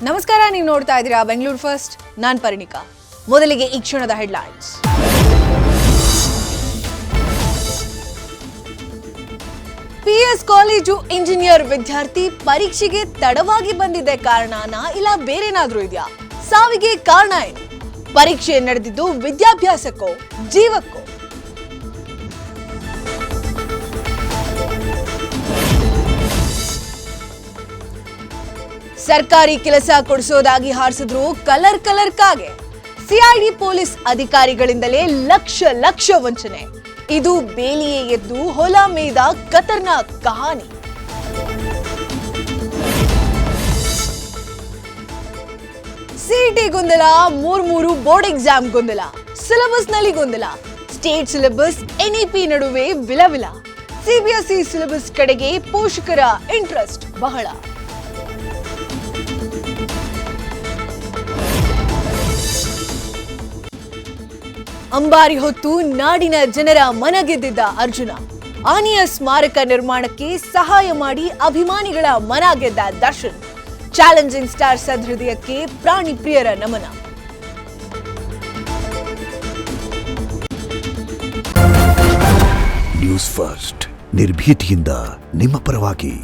ನಮಸ್ಕಾರ, ನೀವು ನೋಡ್ತಾ ಇದ್ದೀರಾ ಬೆಂಗಳೂರು ಫಸ್ಟ್. ನಾನು ಪರಿಣಿಕಾ. ಮೊದಲಿಗೆ ಈ ಕ್ಷಣದ ಹೆಡ್ಲೈನ್ಸ್. ಪಿಎಸ್ ಕಾಲೇಜು ಇಂಜಿನಿಯರ್ ವಿದ್ಯಾರ್ಥಿ ಪರೀಕ್ಷೆಗೆ ತಡವಾಗಿ ಬಂದಿದ್ದೆ ಕಾರಣನಾ ಇಲ್ಲ ಬೇರೆನಾದ್ರೂ ಇದೆಯಾ? ಸಾವಿಗೆ ಕಾರಣ ಏನು? ಪರೀಕ್ಷೆ ನಡೆದಿದ್ದು ವಿದ್ಯಾಭ್ಯಾಸಕ್ಕೋ ಜೀವಕ್ಕೋ? ಸರ್ಕಾರಿ ಕೆಲಸ ಕೊಡಿಸೋದಾಗಿ ಹಾರಿಸಿದ್ರು ಕಲರ್ ಕಾಗೆ. ಸಿಐಡಿ ಪೊಲೀಸ್ ಅಧಿಕಾರಿಗಳಿಂದಲೇ ಲಕ್ಷ ವಂಚನೆ. ಇದು ಬೇಲಿಯೇ ಎದ್ದು ಹೊಲ ಮೇಯ್ದ ಖತರ್ನಾಕ್ ಕಹಾನಿ. ಸಿಇಟಿ ಗೊಂದಲ, ಮೂರು ಬೋರ್ಡ್ ಎಕ್ಸಾಮ್ ಗೊಂದಲ, ಸಿಲೆಬಸ್ ನಲ್ಲಿ ಗೊಂದಲ, ಸ್ಟೇಟ್ ಸಿಲೆಬಸ್ ಎನ್ಇಪಿ ನಡುವೆ ವಿಲವಿಲ. ಸಿಬಿಎಸ್ಇ ಸಿಲೆಬಸ್ ಕಡೆಗೆ ಪೋಷಕರ ಇಂಟ್ರೆಸ್ಟ್ ಬಹಳ. ಅಂಬಾರಿ ಹೊತ್ತು ನಾಡಿನ ಜನರ ಮನ ಗೆದ್ದಿದ್ದ ಅರ್ಜುನ. ಆನೆಯ ಸ್ಮಾರಕ ನಿರ್ಮಾಣಕ್ಕೆ ಸಹಾಯ ಮಾಡಿ ಅಭಿಮಾನಿಗಳ ಮನ ಗೆದ್ದ ದರ್ಶನ್. ಚಾಲೆಂಜಿಂಗ್ ಸ್ಟಾರ್ ಸಹೃದಯಕ್ಕೆ ಪ್ರಾಣಿ ಪ್ರಿಯರ ನಮನ. ನ್ಯೂಸ್ ಫಸ್ಟ್, ನಿರ್ಭೀತಿಯಿಂದ ನಿಮ್ಮ ಪರವಾಗಿ.